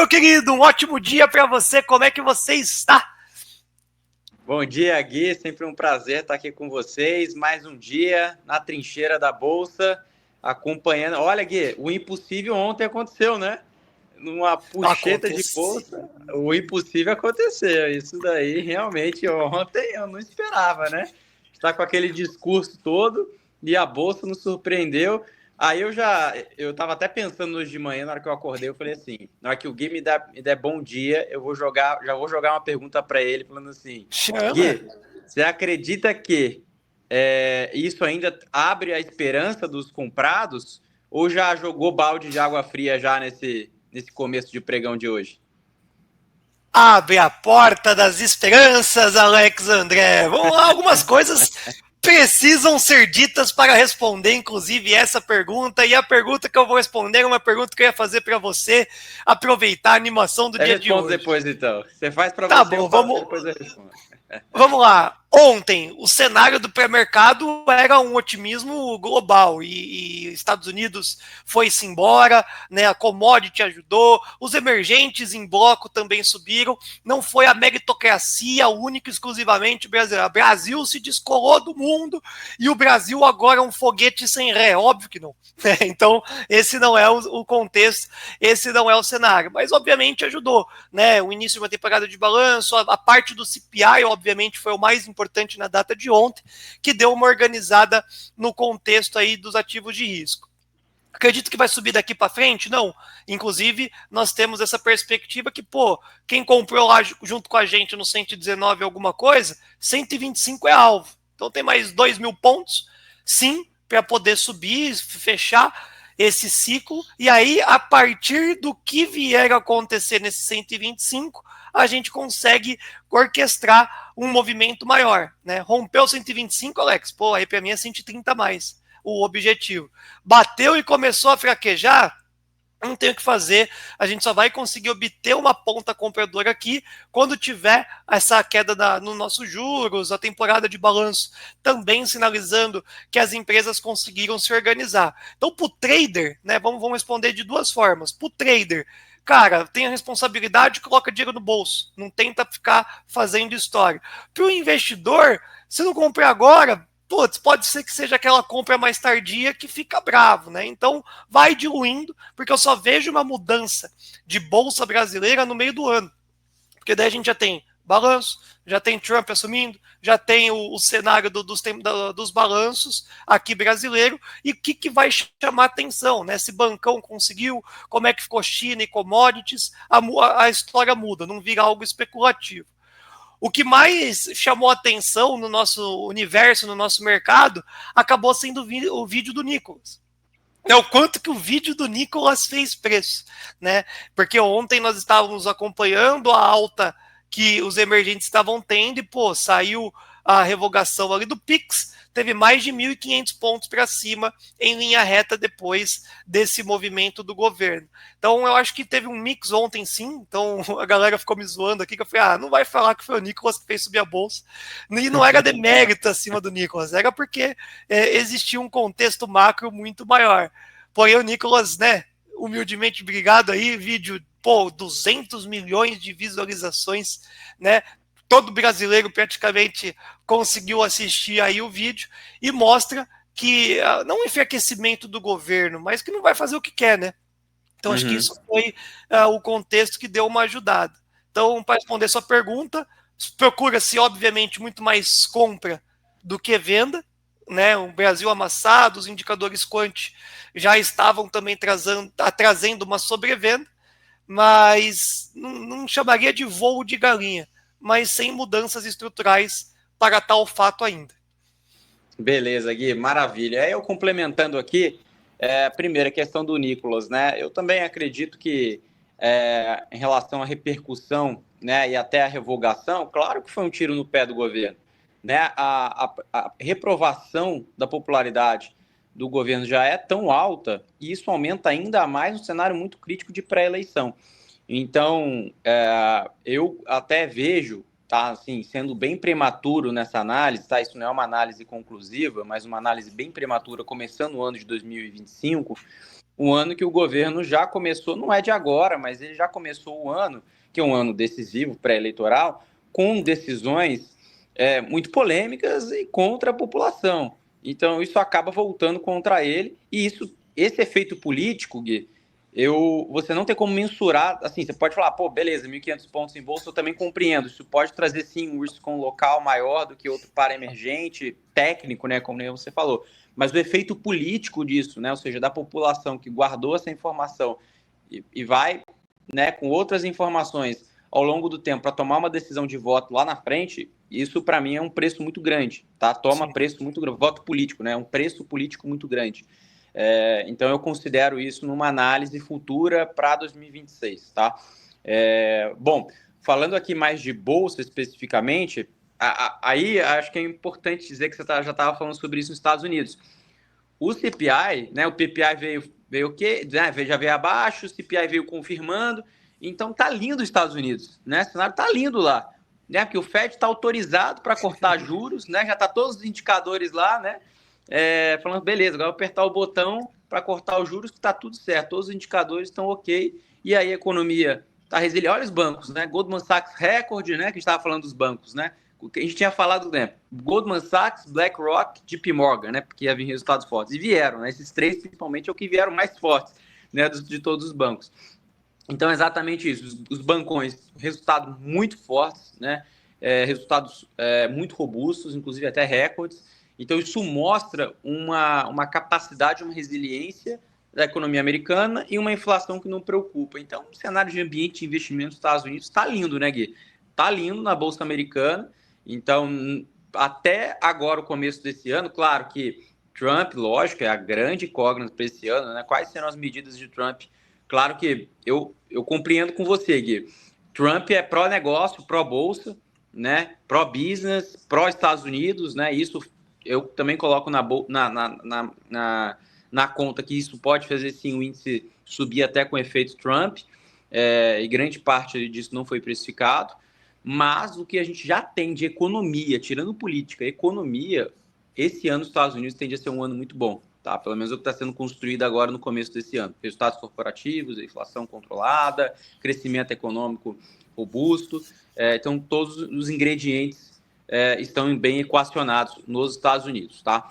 meu querido? Um ótimo dia para você. Como é que você está? Bom dia, Gui. Sempre um prazer estar aqui com vocês. Mais um dia na trincheira da Bolsa, acompanhando. Olha, Gui, o impossível ontem aconteceu, né? Numa puxeta de bolsa, o impossível aconteceu. Isso daí, realmente, ontem eu não esperava, né? Está com aquele discurso todo e a bolsa nos surpreendeu. Aí eu tava até pensando hoje de manhã, na hora que eu acordei, eu falei assim, na hora que o Gui me der bom dia, já vou jogar uma pergunta para ele, falando assim, Chama. Gui, você acredita que isso ainda abre a esperança dos comprados ou já jogou balde de água fria já nesse começo de pregão de hoje? Abre a porta das esperanças, Alex André. Vamos lá, algumas coisas precisam ser ditas para responder, inclusive, essa pergunta. E a pergunta que eu vou responder é uma pergunta que eu ia fazer para você aproveitar a animação do Eu dia de respondo hoje. depois, então. Você faz para Tá você, eu bom, faço vamos, e depois eu respondo. Vamos lá. Ontem, o cenário do pré-mercado era um otimismo global e Estados Unidos foi-se embora, né? A commodity ajudou, os emergentes em bloco também subiram. Não foi a meritocracia única e exclusivamente brasileira. O Brasil se descolou do mundo e o Brasil agora é um foguete sem ré. Óbvio que não. Então, esse não é o contexto, esse não é o cenário. Mas, obviamente, ajudou, né? O início de uma temporada de balanço, a parte do CPI, obviamente, foi o mais importante na data de ontem, que deu uma organizada no contexto aí dos ativos de risco. Acredito que vai subir daqui para frente? Não. Inclusive, nós temos essa perspectiva que, quem comprou lá junto com a gente no 119 alguma coisa, 125 é alvo. Então tem mais 2.000 pontos, sim, para poder subir, fechar esse ciclo. E aí, a partir do que vier a acontecer nesse 125, a gente consegue orquestrar um movimento maior, né? Rompeu 125, Alex, aí para mim é 130 mais o objetivo. Bateu e começou a fraquejar, não tem o que fazer, a gente só vai conseguir obter uma ponta compradora aqui quando tiver essa queda no nossos juros, a temporada de balanço também sinalizando que as empresas conseguiram se organizar. Então, para o trader, né, vamos responder de duas formas. Para o trader, cara, tem a responsabilidade, coloca dinheiro no bolso, não tenta ficar fazendo história. Para o investidor, se não comprar agora, pode ser que seja aquela compra mais tardia que fica bravo, né? Então, vai diluindo, porque eu só vejo uma mudança de bolsa brasileira no meio do ano. Porque daí a gente já tem balanço, já tem Trump assumindo, já tem o cenário dos balanços aqui brasileiro, e o que vai chamar atenção, né? Se bancão conseguiu, como é que ficou China e commodities, a história muda, não vira algo especulativo. O que mais chamou atenção no nosso universo, no nosso mercado, acabou sendo o vídeo do Nicolas. O quanto que o vídeo do Nicolas fez preço, né? Porque ontem nós estávamos acompanhando a alta que os emergentes estavam tendo e, saiu a revogação ali do Pix, teve mais de 1.500 pontos para cima em linha reta depois desse movimento do governo. Então eu acho que teve um mix ontem sim, então a galera ficou me zoando aqui, que eu falei, não vai falar que foi o Nicolas que fez subir a bolsa. E não era demérito acima do Nicolas, era porque existia um contexto macro muito maior. Porém o Nicolas, né, humildemente obrigado aí, vídeo, 200 milhões de visualizações, né? Todo brasileiro praticamente conseguiu assistir aí o vídeo e mostra que não um enfraquecimento do governo, mas que não vai fazer o que quer, né? Então acho que isso foi o contexto que deu uma ajudada. Então, para responder sua pergunta, procura-se obviamente muito mais compra do que venda, né? O Brasil amassado, os indicadores quant já estavam também trazendo uma sobrevenda, mas não chamaria de voo de galinha, mas sem mudanças estruturais para tal fato ainda. Beleza, Gui, maravilha. Eu complementando aqui, primeira questão do Nicolas, né? Eu também acredito que em relação à repercussão, né, e até a revogação, claro que foi um tiro no pé do governo, né? A reprovação da popularidade do governo já é tão alta e isso aumenta ainda mais um cenário muito crítico de pré-eleição. Então, eu até vejo, tá, assim, sendo bem prematuro nessa análise, tá? Isso não é uma análise conclusiva, mas uma análise bem prematura, começando o ano de 2025, um ano que o governo já começou, não é de agora, mas ele já começou o ano, que é um ano decisivo, pré-eleitoral, com decisões muito polêmicas e contra a população. Então, isso acaba voltando contra ele, e esse efeito político, Gui, você não tem como mensurar, assim, você pode falar, pô, beleza, 1.500 pontos em bolsa, eu também compreendo, isso pode trazer, sim, um risco local maior do que outro para emergente, técnico, né, como você falou, mas o efeito político disso, né, ou seja, da população que guardou essa informação e vai, né, com outras informações ao longo do tempo para tomar uma decisão de voto lá na frente, isso para mim é um preço muito grande, tá? Toma preço muito grande, voto político, né? Um preço político muito grande. Então eu considero isso numa análise futura para 2026, tá? Bom, falando aqui mais de bolsa especificamente, aí acho que é importante dizer que você já estava falando sobre isso nos Estados Unidos. O CPI, né? O PPI veio o quê? Já veio abaixo, o CPI veio confirmando. Então tá lindo os Estados Unidos, né? O cenário tá lindo lá, né? Porque o Fed está autorizado para cortar juros, né? Já tá todos os indicadores lá, né? Falando, beleza, agora eu vou apertar o botão para cortar os juros que tá tudo certo, todos os indicadores estão ok, e aí a economia tá resiliente. Olha os bancos, né? Goldman Sachs recorde, né? Que a gente estava falando dos bancos, né? A gente tinha falado, né? Goldman Sachs, BlackRock, JP Morgan, né? Porque ia vir resultados fortes. E vieram, né? Esses três, principalmente, é o que vieram mais fortes, né? De todos os bancos. Então, é exatamente isso. Os bancões, resultados muito fortes, né? Resultados muito robustos, inclusive até recordes. Então, isso mostra uma capacidade, uma resiliência da economia americana e uma inflação que não preocupa. Então, o cenário de ambiente de investimento nos Estados Unidos está lindo, né, Gui? Está lindo na Bolsa Americana. Então, até agora, o começo desse ano, claro que Trump, lógico, é a grande incógnita para esse ano, né? Quais serão as medidas de Trump? Claro que eu compreendo com você, Gui. Trump é pró-negócio, pró-bolsa, né? Pró-business, pró-Estados Unidos, né? Isso eu também coloco na conta que isso pode fazer, sim, o índice subir até com efeito Trump, e grande parte disso não foi precificado. Mas o que a gente já tem de economia, tirando política, economia, esse ano os Estados Unidos tende a ser um ano muito bom, tá? Pelo menos o que está sendo construído agora no começo desse ano. Resultados corporativos, inflação controlada, crescimento econômico robusto. Então, todos os ingredientes estão bem equacionados nos Estados Unidos, tá?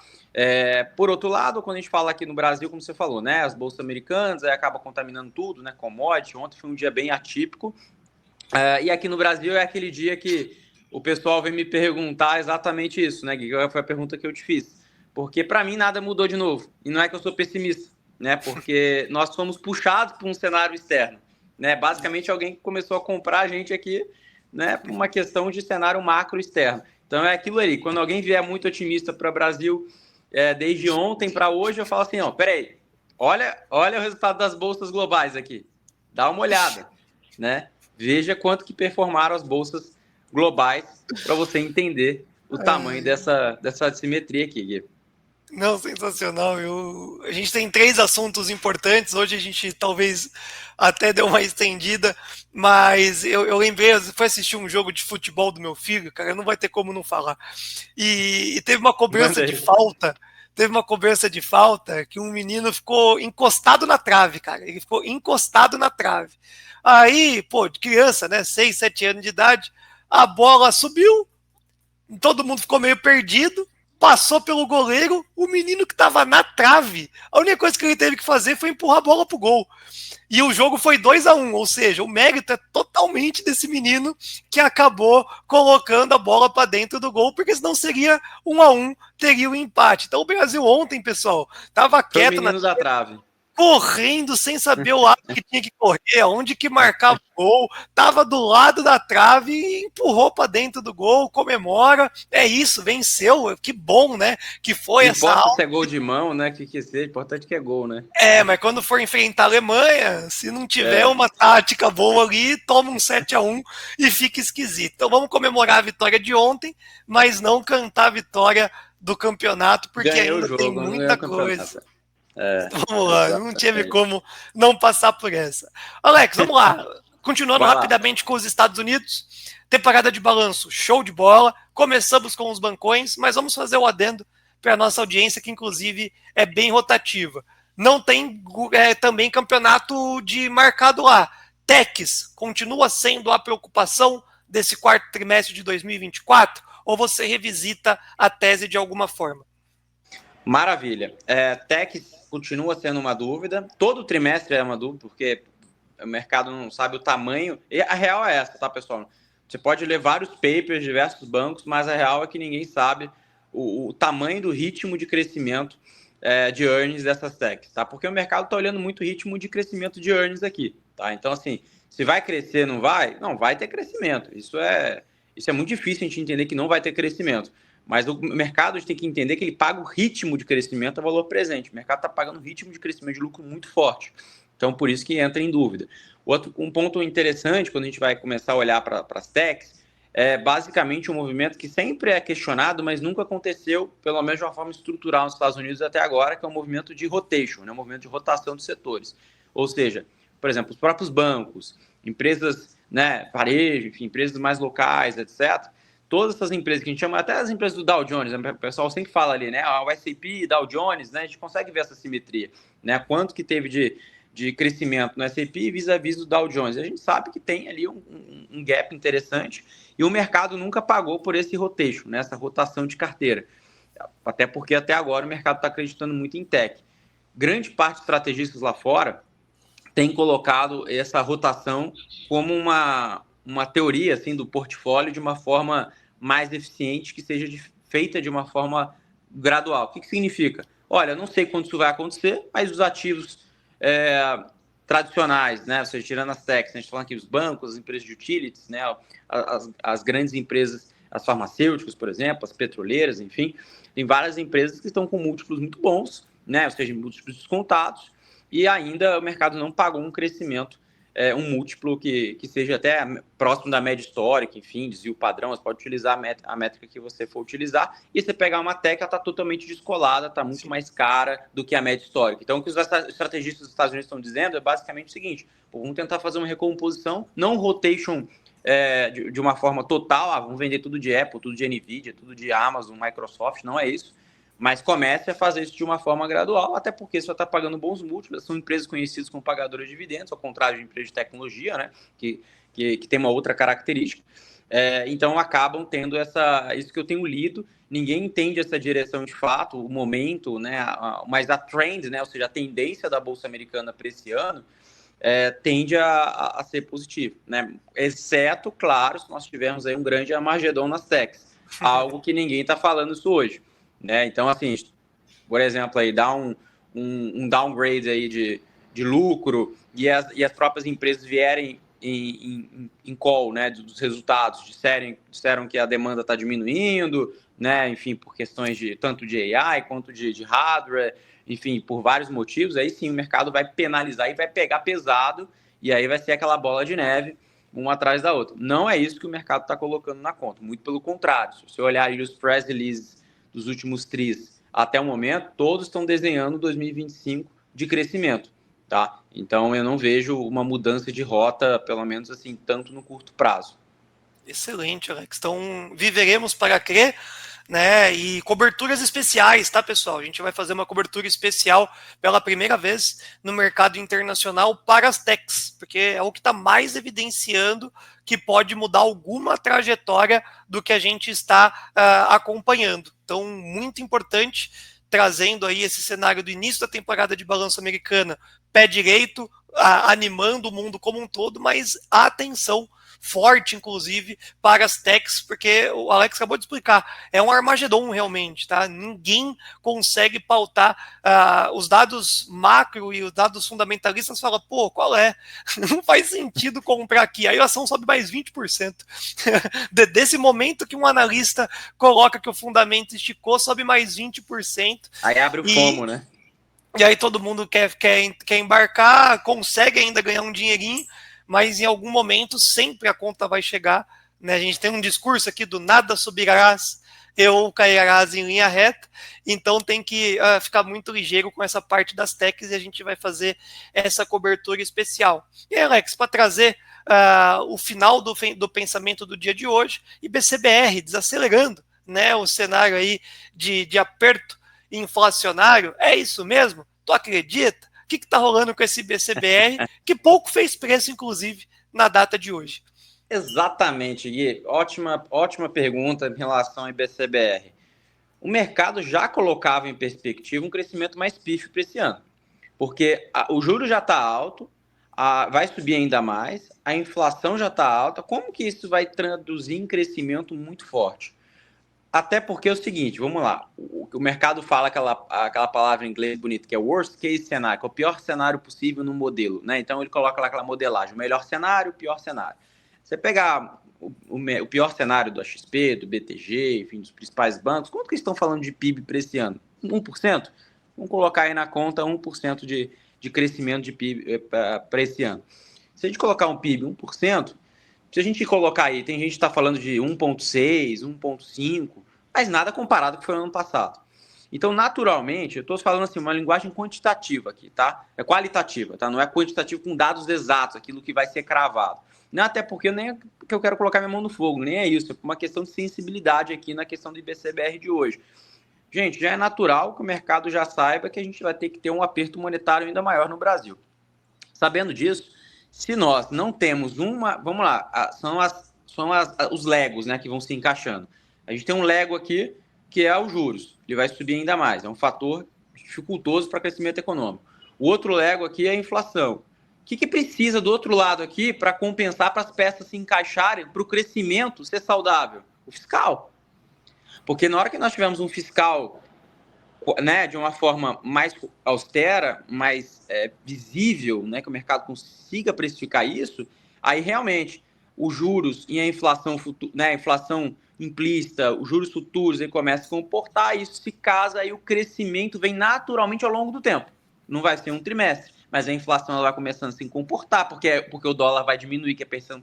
Por outro lado, quando a gente fala aqui no Brasil, como você falou, né? As bolsas americanas acaba contaminando tudo, né? Commodity. Ontem foi um dia bem atípico. E aqui no Brasil é aquele dia que o pessoal vem me perguntar exatamente isso, né, Gui? Foi a pergunta que eu te fiz. Porque para mim nada mudou de novo. E não é que eu sou pessimista, né? Porque nós fomos puxados por um cenário externo, né? Basicamente alguém que começou a comprar a gente aqui, né, por uma questão de cenário macro externo. Então é aquilo aí. Quando alguém vier muito otimista para o Brasil, desde ontem para hoje, eu falo assim, ó, peraí, olha o resultado das bolsas globais aqui. Dá uma olhada, né? Veja quanto que performaram as bolsas globais para você entender o tamanho dessa assimetria aqui, Gui. Não, sensacional. A gente tem 3 assuntos importantes. Hoje a gente talvez até deu uma estendida, mas eu lembrei, eu fui assistir um jogo de futebol do meu filho, cara, não vai ter como não falar. E teve uma cobrança de falta. Teve uma cobrança de falta que um menino ficou encostado na trave, cara. Ele ficou encostado na trave. Aí, pô, de criança, né? 6, 7 anos de idade, a bola subiu, todo mundo ficou meio perdido, passou pelo goleiro, o menino que estava na trave, a única coisa que ele teve que fazer foi empurrar a bola pro gol. E o jogo foi 2-1, ou seja, o mérito é totalmente desse menino que acabou colocando a bola para dentro do gol, porque senão seria 1-1, teria o empate. Então o Brasil ontem, pessoal, estava quieto na trave, correndo sem saber o lado que tinha que correr, onde que marcava o gol, tava do lado da trave e empurrou para dentro do gol, comemora, é isso, venceu, que bom, né, que foi essa aula. Se é gol de mão, né, que seja, importante que é gol, né. Mas quando for enfrentar a Alemanha, se não tiver uma tática boa ali, toma um 7-1 e fica esquisito. Então vamos comemorar a vitória de ontem, mas não cantar a vitória do campeonato, porque ganhou ainda jogo, tem muita coisa. Vamos lá, não teve como não passar por essa. Alex, vamos lá. Continuando rapidamente com os Estados Unidos. Temporada de balanço, show de bola. Começamos com os bancões, mas vamos fazer o adendo para a nossa audiência, que inclusive é bem rotativa. não tem também campeonato de marcado lá. Techs continua sendo a preocupação desse quarto trimestre de 2024? Ou você revisita a tese de alguma forma? Maravilha. Techs continua sendo uma dúvida. Todo trimestre é uma dúvida, porque o mercado não sabe o tamanho. E a real é essa, tá, pessoal? Você pode ler vários papers de diversos bancos, mas a real é que ninguém sabe o tamanho do ritmo de crescimento de earnings dessas techs, tá? Porque o mercado está olhando muito o ritmo de crescimento de earnings aqui, tá? Então, assim, se vai crescer, não vai? Não, vai ter crescimento. Isso é muito difícil a gente entender que não vai ter crescimento. Mas o mercado, a gente tem que entender que ele paga o ritmo de crescimento a valor presente. O mercado está pagando um ritmo de crescimento de lucro muito forte. Então, por isso que entra em dúvida. Um ponto interessante, quando a gente vai começar a olhar para as techs, é basicamente um movimento que sempre é questionado, mas nunca aconteceu, pelo menos de uma forma estrutural nos Estados Unidos até agora, que é um movimento de rotation, né? Um movimento de rotação dos setores. Ou seja, por exemplo, os próprios bancos, empresas, né, varejo, enfim, empresas mais locais, etc., todas essas empresas que a gente chama, até as empresas do Dow Jones, né? O pessoal sempre fala ali, né? O S&P, Dow Jones, né? A gente consegue ver essa simetria, né? Quanto que teve de crescimento no S&P vis-a-vis do Dow Jones. A gente sabe que tem ali um gap interessante e o mercado nunca pagou por esse rotation, né? Essa rotação de carteira. Até porque até agora o mercado está acreditando muito em tech. Grande parte dos estrategistas lá fora tem colocado essa rotação como uma teoria assim, do portfólio de uma forma mais eficiente, que seja feita de uma forma gradual. O que significa? Olha, eu não sei quando isso vai acontecer, mas os ativos tradicionais, né? Ou seja, tirando as techs, a gente está falando aqui dos bancos, as empresas de utilities, né? As grandes empresas, as farmacêuticas, por exemplo, as petroleiras, enfim, tem várias empresas que estão com múltiplos muito bons, né? Ou seja, múltiplos descontados, e ainda o mercado não pagou um crescimento, um múltiplo que seja até próximo da média histórica, enfim, desvio padrão. Você pode utilizar a métrica que você for utilizar, e você pegar uma tech, ela está totalmente descolada, está muito mais cara do que a média histórica. Então, o que os estrategistas dos Estados Unidos estão dizendo é basicamente o seguinte: vamos tentar fazer uma recomposição, não rotation de uma forma total, vamos vender tudo de Apple, tudo de Nvidia, tudo de Amazon, Microsoft, não é isso. Mas comece a fazer isso de uma forma gradual, até porque você vai estar pagando bons múltiplos. São empresas conhecidas como pagadoras de dividendos, ao contrário de empresas de tecnologia, né? Que tem uma outra característica. Então, acabam tendo isso que eu tenho lido. Ninguém entende essa direção de fato, o momento, né? Mas a trend, né? Ou seja, a tendência da Bolsa Americana para esse ano tende a ser positivo, né? Exceto, claro, se nós tivermos aí um grande Armagedon nas techs. Algo que ninguém está falando isso hoje. Né? Então, assim, por exemplo, aí dá um downgrade aí de lucro e as próprias empresas vierem em call, né, dos resultados, disseram que a demanda está diminuindo, né, enfim, por questões tanto de AI quanto de hardware, enfim, por vários motivos. Aí sim o mercado vai penalizar e vai pegar pesado, e aí vai ser aquela bola de neve, uma atrás da outra. Não é isso que o mercado está colocando na conta, muito pelo contrário. Se você olhar aí os press releases dos últimos tris até o momento, todos estão desenhando 2025 de crescimento, tá? Então eu não vejo uma mudança de rota, pelo menos assim, tanto no curto prazo. Excelente, Alex. Então, viveremos para crer, né? E coberturas especiais, tá, pessoal? A gente vai fazer uma cobertura especial pela primeira vez no mercado internacional para as techs, porque é o que está mais evidenciando que pode mudar alguma trajetória do que a gente está acompanhando. Então, muito importante, trazendo aí esse cenário do início da temporada de balanço americana, pé direito, animando o mundo como um todo, mas atenção forte, inclusive, para as techs, porque o Alex acabou de explicar, é um Armagedon realmente, tá? Ninguém consegue pautar os dados macro e os dados fundamentalistas, fala, pô, qual é? Não faz sentido comprar aqui, aí a ação sobe mais 20%. Desse momento que um analista coloca que o fundamento esticou, sobe mais 20%. Aí abre o FOMO, né? E aí todo mundo quer embarcar, consegue ainda ganhar um dinheirinho, mas em algum momento sempre a conta vai chegar, né? A gente tem um discurso aqui do nada subirás ou cairás em linha reta, então tem que ficar muito ligeiro com essa parte das techs e a gente vai fazer essa cobertura especial. E aí, Alex, para trazer o final do pensamento do dia de hoje, IBCBR desacelerando, né? O cenário aí de aperto inflacionário, é isso mesmo? Tu acredita? O que está rolando com esse BCBR, que pouco fez preço, inclusive, na data de hoje? Exatamente, Gui. Ótima pergunta em relação ao IBCBR. O mercado já colocava em perspectiva um crescimento mais pífio para esse ano, porque o juro já está alto, vai subir ainda mais, a inflação já está alta. Como que isso vai traduzir em crescimento muito forte? Até porque é o seguinte, vamos lá, o mercado fala aquela palavra em inglês bonita, que é worst case scenario, que é o pior cenário possível no modelo, né? Então ele coloca lá aquela modelagem, o melhor cenário, o pior cenário. Você pegar o pior cenário do XP, do BTG, enfim, dos principais bancos, quanto que eles estão falando de PIB para esse ano? 1%? Vamos colocar aí na conta 1% de crescimento de PIB para esse ano. Se a gente colocar um PIB 1%, se a gente colocar aí, tem gente que está falando de 1,6, 1,5, mas nada comparado com o que foi no ano passado. Então, naturalmente, eu estou falando assim, uma linguagem quantitativa aqui, tá? É qualitativa, tá? Não é quantitativo com dados exatos, aquilo que vai ser cravado. Não, até porque nem é que eu quero colocar minha mão no fogo, nem é isso. É uma questão de sensibilidade aqui na questão do IBCBR de hoje. Gente, já é natural que o mercado já saiba que a gente vai ter que ter um aperto monetário ainda maior no Brasil. Sabendo disso, se nós não temos uma... Vamos lá, são os legos, né, que vão se encaixando. A gente tem um lego aqui, que é os juros. Ele vai subir ainda mais. É um fator dificultoso para crescimento econômico. O outro lego aqui é a inflação. O que precisa do outro lado aqui para compensar, para as peças se encaixarem, para o crescimento ser saudável? O fiscal. Porque na hora que nós tivermos um fiscal, né, de uma forma mais austera, mais visível, né, que o mercado consiga precificar isso, aí realmente os juros e a inflação, né, a inflação implícita, os juros futuros, ele começa a comportar, isso se casa, aí o crescimento vem naturalmente ao longo do tempo. Não vai ser um trimestre, mas a inflação ela vai começando a se comportar, porque o dólar vai diminuir, que a percepção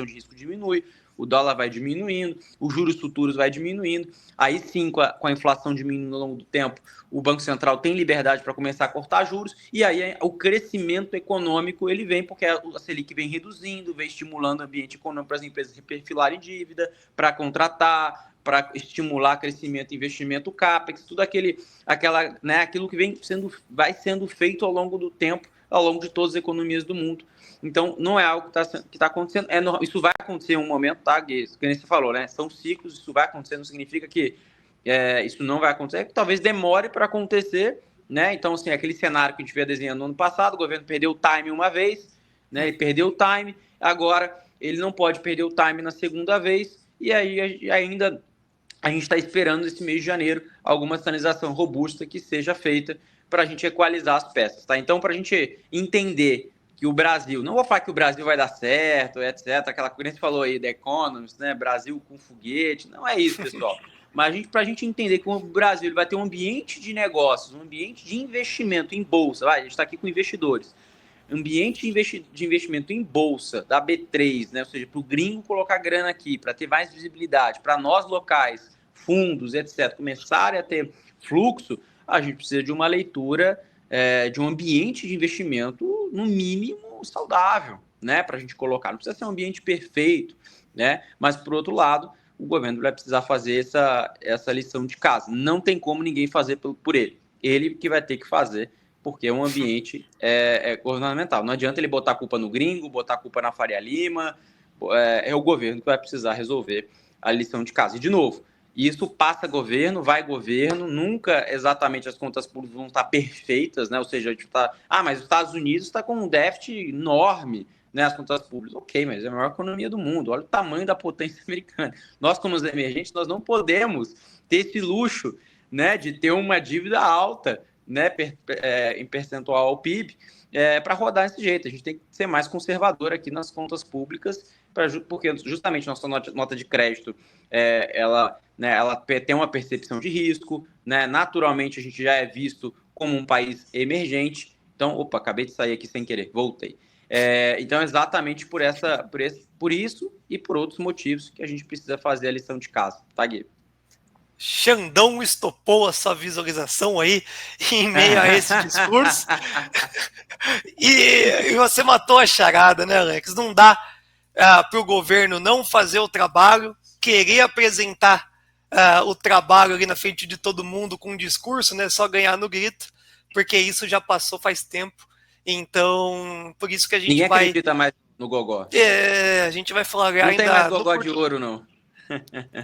de risco diminui, o dólar vai diminuindo, os juros futuros vai diminuindo, aí sim, com a inflação diminuindo ao longo do tempo, o Banco Central tem liberdade para começar a cortar juros, e aí o crescimento econômico ele vem, porque a Selic vem reduzindo, vem estimulando o ambiente econômico para as empresas reperfilarem dívida, para contratar, para estimular crescimento, investimento, CAPEX, tudo aquilo que vai sendo feito ao longo do tempo, ao longo de todas as economias do mundo. Então, não é algo que está acontecendo. Isso vai acontecer em um momento, tá, Gui? Isso que você falou, né? São ciclos, isso vai acontecer, não significa que isso não vai acontecer, que talvez demore para acontecer, né? Então, assim, aquele cenário que a gente veio desenhando no ano passado, o governo perdeu o time uma vez, né? Ele perdeu o time, agora ele não pode perder o time na segunda vez, e aí ainda a gente está esperando esse mês de janeiro alguma sinalização robusta que seja feita para a gente equalizar as peças, tá? Então, para a gente entender que o Brasil, não vou falar que o Brasil vai dar certo, etc., aquela coisa que você falou aí, The Economist, né? Brasil com foguete, não é isso, pessoal. Mas para a gente entender que o Brasil ele vai ter um ambiente de negócios, um ambiente de investimento em bolsa, a gente está aqui com investidores, ambiente de investimento em bolsa da B3, né? Ou seja, para o gringo colocar grana aqui, para ter mais visibilidade, para nós locais, fundos, etc., começarem a ter fluxo, a gente precisa de uma leitura de um ambiente de investimento, no mínimo, saudável, né? Para a gente colocar. Não precisa ser um ambiente perfeito, né? Mas, por outro lado, o governo vai precisar fazer essa lição de casa. Não tem como ninguém fazer por ele. Ele que vai ter que fazer, porque é um ambiente governamental. Não adianta ele botar a culpa no gringo, botar a culpa na Faria Lima, é o governo que vai precisar resolver a lição de casa. E, de novo, isso passa governo, vai governo, nunca exatamente as contas públicas vão estar perfeitas, né? Ou seja, a gente está... mas os Estados Unidos está com um déficit enorme, né, as contas públicas. Ok, mas é a maior economia do mundo. Olha o tamanho da potência americana. Nós, como os emergentes, nós não podemos ter esse luxo, né, de ter uma dívida alta, né, em percentual ao PIB, para rodar desse jeito. A gente tem que ser mais conservador aqui nas contas públicas, porque justamente nossa nota de crédito, ela tem uma percepção de risco, né? Naturalmente a gente já é visto como um país emergente. Então, acabei de sair aqui sem querer, voltei. Então, exatamente por isso e por outros motivos que a gente precisa fazer a lição de casa, tá, Gui? Xandão estopou a sua visualização aí em meio a esse discurso. e você matou a charada, né, Alex? Não dá para o governo não fazer o trabalho, querer apresentar o trabalho ali na frente de todo mundo com um discurso, né? Só ganhar no grito, porque isso já passou faz tempo. Então, por isso que a gente Ninguém acredita mais no gogó. A gente vai flagrar não ainda... Não tem mais gogó de ouro, não.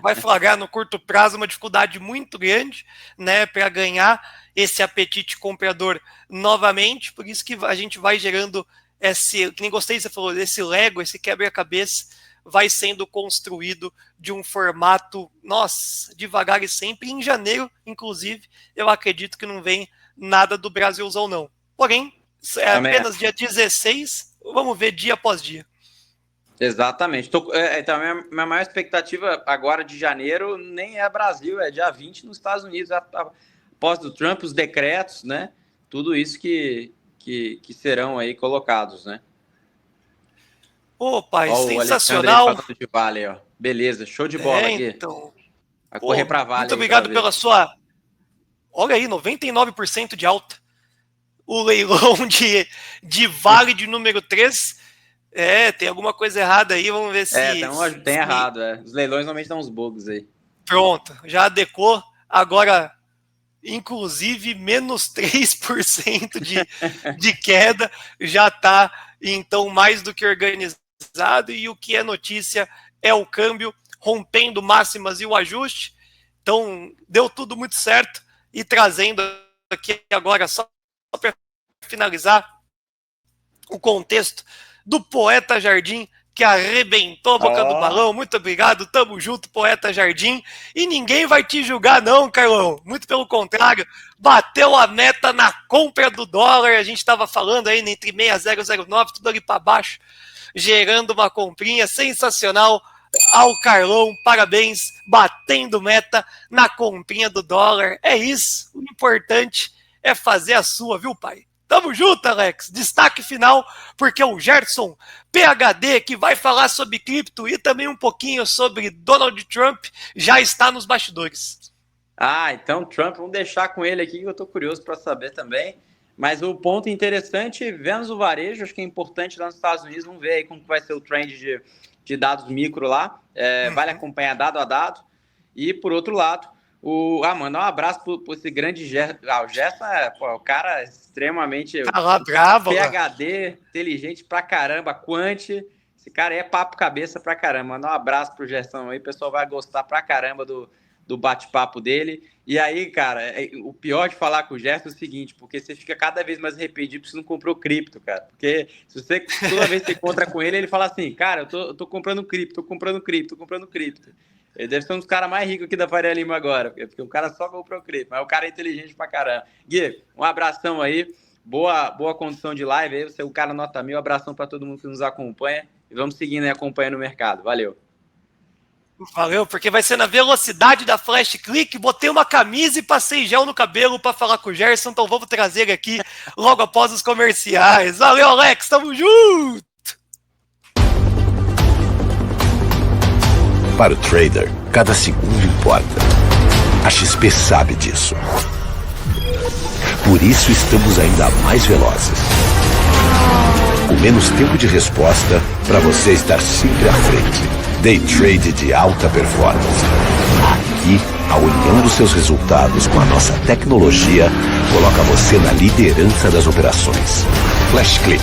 Vai flagrar no curto prazo uma dificuldade muito grande, né, para ganhar esse apetite comprador novamente. Por isso que a gente vai gerando esse, que nem gostei, você falou, esse Lego, esse quebra-cabeça vai sendo construído de um formato, nossa, devagar e sempre. Em janeiro, inclusive, eu acredito que não vem nada do Brasilzão, não. Porém, é apenas dia 16, vamos ver dia após dia. Exatamente. Então, minha maior expectativa agora de janeiro nem é Brasil, é dia 20 nos Estados Unidos, após do Trump, os decretos, né? Tudo isso que serão aí colocados, né? Opa, sensacional. De Vale, ó. Beleza, show de bola aqui. Então, vai correr para Vale. Muito obrigado pela sua... Olha aí, 99% de alta. O leilão de Vale de número 3... tem alguma coisa errada aí, vamos ver se... tem errado, Os leilões normalmente dão uns bugs aí. Pronto, já adequou, agora, inclusive, menos 3% de queda, já está, então, mais do que organizado, e o que é notícia é o câmbio rompendo máximas e o ajuste, então, deu tudo muito certo, e trazendo aqui agora, só para finalizar, o contexto do Poeta Jardim, que arrebentou a boca do balão. Muito obrigado, tamo junto, Poeta Jardim. E ninguém vai te julgar não, Carlão. Muito pelo contrário, bateu a meta na compra do dólar. A gente estava falando aí entre 6009, tudo ali para baixo, gerando uma comprinha sensacional ao Carlão. Parabéns, batendo meta na comprinha do dólar. É isso, o importante é fazer a sua, viu, pai? Tamo junto, Alex. Destaque final, porque o Gerson PhD, que vai falar sobre cripto e também um pouquinho sobre Donald Trump, já está nos bastidores. Então Trump, vamos deixar com ele aqui, que eu tô curioso para saber também. Mas o ponto interessante, vemos o varejo, acho que é importante lá nos Estados Unidos, vamos ver aí como vai ser o trend de dados micro lá. Vale acompanhar dado a dado. E, por outro lado, mandar um abraço para esse grande Gerson. O Gerson o cara extremamente bravo, PhD, inteligente pra caramba, quant. Esse cara aí é papo cabeça pra caramba. Mandar um abraço pro Gerson aí, o pessoal vai gostar pra caramba do bate-papo dele. E aí, cara, o pior de falar com o Gerson é o seguinte, porque você fica cada vez mais arrependido porque você não comprou cripto, cara. Porque toda vez que você encontra com ele fala assim, cara, eu tô comprando cripto, tô comprando cripto. Ele deve ser um dos caras mais ricos aqui da Faria Lima agora, porque o cara só comprou cripto, mas o cara é inteligente pra caramba. Gui, um abração aí, boa condição de live aí, você é o cara nota 1000, abração pra todo mundo que nos acompanha e vamos seguindo aí acompanhando o mercado. Valeu. Valeu, porque vai ser na velocidade da Flash Click. Botei uma camisa e passei gel no cabelo para falar com o Gerson, então vamos trazer ele aqui logo após os comerciais. Valeu, Alex, tamo junto! Para o trader, cada segundo importa. A XP sabe disso. Por isso estamos ainda mais velozes. Com menos tempo de resposta para você estar sempre à frente. Day Trade de alta performance. Aqui, a união dos seus resultados com a nossa tecnologia coloca você na liderança das operações. Flash Click.